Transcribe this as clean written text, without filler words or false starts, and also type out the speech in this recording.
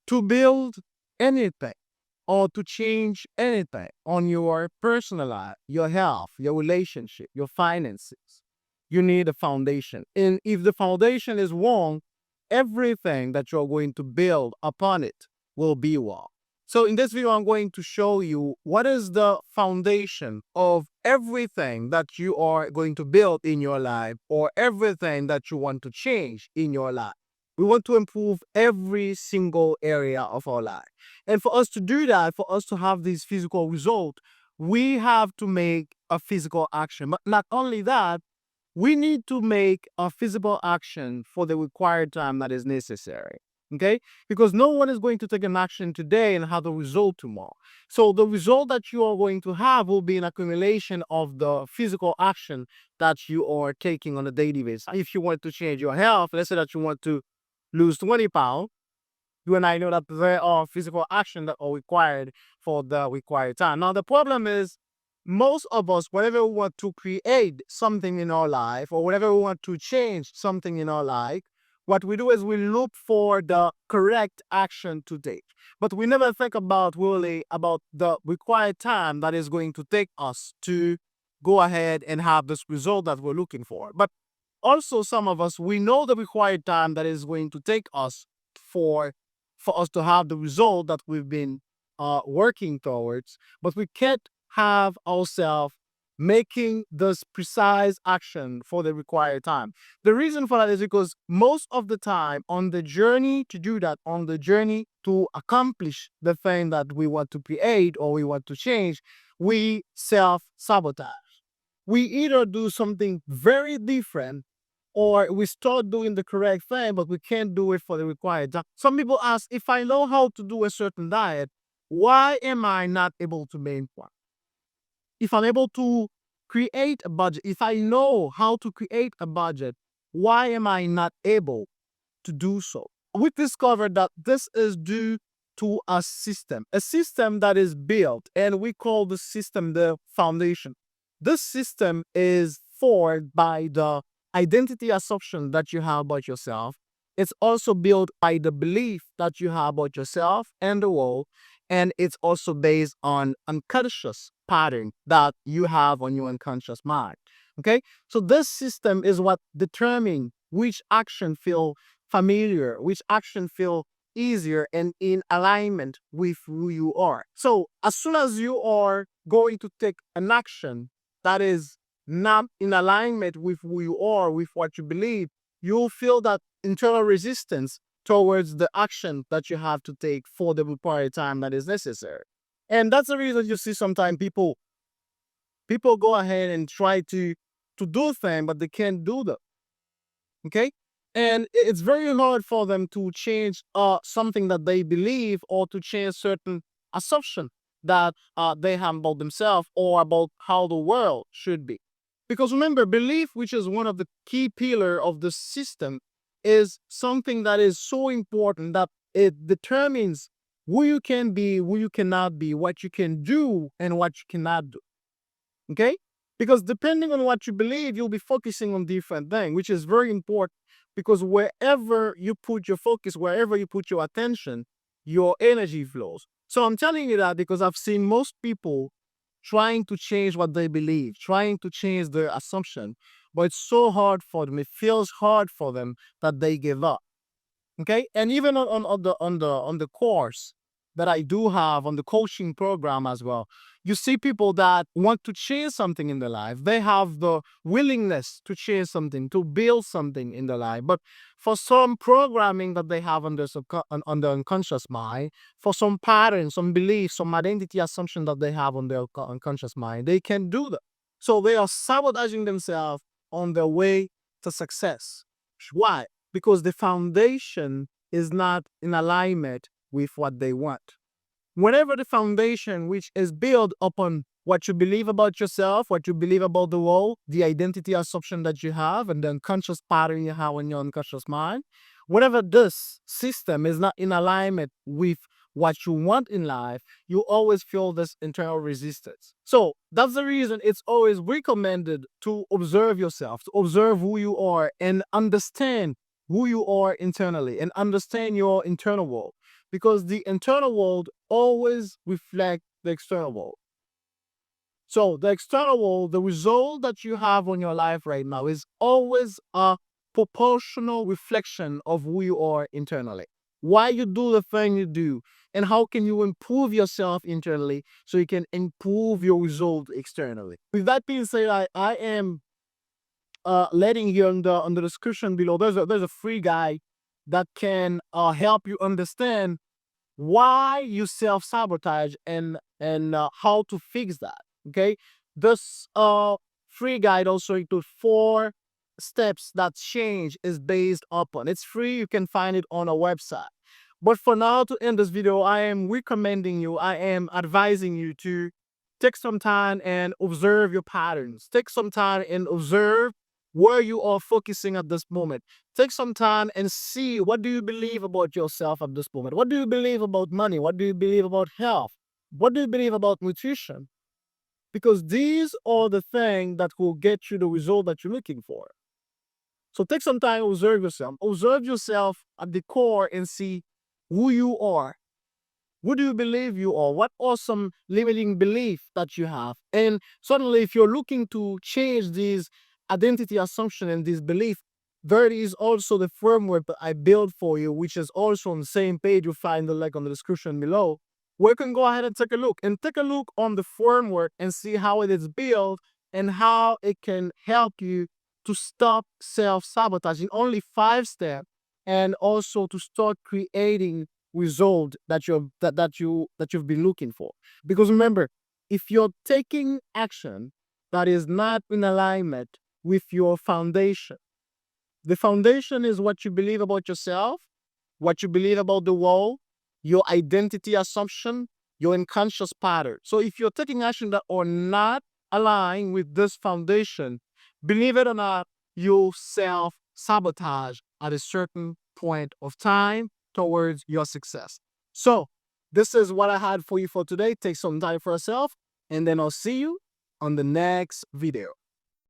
to build anything or to change anything on your personal life, your health, your relationship, your finances, you need a foundation. And if the foundation is wrong, everything that you're going to build upon it will be wrong. So in this video, I'm going to show you what is the foundation of everything that you are going to build in your life or everything that you want to change in your life. We want to improve every single area of our life. And for us to do that, for us to have this physical result, we have to make a physical action. But not only that, we need to make a physical action for the required time that is necessary. Okay? Because no one is going to take an action today and have a result tomorrow. So the result that you are going to have will be an accumulation of the physical action that you are taking on a daily basis. If you want to change your health, let's say that you want to lose 20 pounds, you and I know that there are physical action that are required for the required time. Now, the problem is most of us, whenever we want to create something in our life or whenever we want to change something in our life, what we do is we look for the correct action to take. But we never think about really about the required time that is going to take us to go ahead and have this result that we're looking for. But also some of us, we know the required time that is going to take us for for us to have the result that we've been working towards, but we can't have ourselves making this precise action for the required time. The reason for that is because most of the time on the journey to do that, on the journey to accomplish the thing that we want to create or we want to change, we self-sabotage. We either do something very different or we start doing the correct thing, but we can't do it for the required time. Some people ask, if I know how to do a certain diet, why am I not able to maintain one? If I'm able to create a budget, if I know how to create a budget, why am I not able to do so? We discovered that this is due to a system that is built, and we call the system the foundation. This system is formed by the identity assumption that you have about yourself. It's also built by the belief that you have about yourself and the world, and it's also based on unconscious pattern that you have on your unconscious mind. Okay, so this system is what determines which action feel familiar, which action feel easier and in alignment with who you are. So as soon as you are going to take an action that is not in alignment with who you are, with what you believe, you'll feel that internal resistance towards the action that you have to take for the required time that is necessary. And that's the reason you see sometimes people go ahead and try to do things, but they can't do them. Okay? And it's very hard for them to change something that they believe or to change certain assumption that they have about themselves or about how the world should be. Because remember, belief, which is one of the key pillar of the system, is something that is so important that it determines who you can be, who you cannot be, what you can do, and what you cannot do. Okay? Because depending on what you believe, you'll be focusing on different things, which is very important because wherever you put your focus, wherever you put your attention, your energy flows. So I'm telling you that because I've seen most people trying to change what they believe, trying to change their assumption, but it's so hard for them. It feels hard for them that they give up. Okay, and even on the course that I do have on the coaching program as well, you see people that want to change something in their life. They have the willingness to change something, to build something in their life. But for some programming that they have on on their unconscious mind, for some patterns, some beliefs, some identity assumption that they have on their unconscious mind, they can't do that. So they are sabotaging themselves on their way to success. Why? Because the foundation is not in alignment with what they want. Whenever the foundation, which is built upon what you believe about yourself, what you believe about the world, the identity assumption that you have, and the unconscious pattern you have in your unconscious mind, whenever this system is not in alignment with what you want in life, you always feel this internal resistance. So that's the reason it's always recommended to observe yourself, to observe who you are and understand who you are internally and understand your internal world. because the internal world always reflects the external world. So the external world, the result that you have on your life right now is always a proportional reflection of who you are internally. Why you do the thing you do, and how can you improve yourself internally so you can improve your result externally. With that being said, I am letting you on the description below. There's a free guide that can help you understand why you self-sabotage and how to fix that. Okay, this free guide also includes 4 steps that change is based upon. It's free, you can find it on our website. But for now, to end this video, I am recommending you, I am advising you to take some time and observe your patterns. Take some time and observe where you are focusing at this moment. Take some time and see, what do you believe about yourself at this moment? What do you believe about money? What do you believe about health? What do you believe about nutrition? Because these are the things that will get you the result that you're looking for. So take some time, observe yourself. Observe yourself at the core and see who you are. Who do you believe you are? What are some limiting beliefs that you have? And suddenly, if you're looking to change these identity assumption and this belief, there is also the framework that I built for you, which is also on the same page. You'll find the link on the description below, where you can go ahead and take a look on the framework and see how it is built and how it can help you to stop self-sabotaging. Only 5 steps, and also to start creating result that you've been looking for. Because remember, if you're taking action that is not in alignment with your foundation, the foundation is what you believe about yourself, what you believe about the world, your identity assumption, your unconscious pattern. So if you're taking action that are not aligned with this foundation, believe it or not, you'll self sabotage at a certain point of time towards your success. So this is what I had for you for today. Take some time for yourself, and then I'll see you on the next video.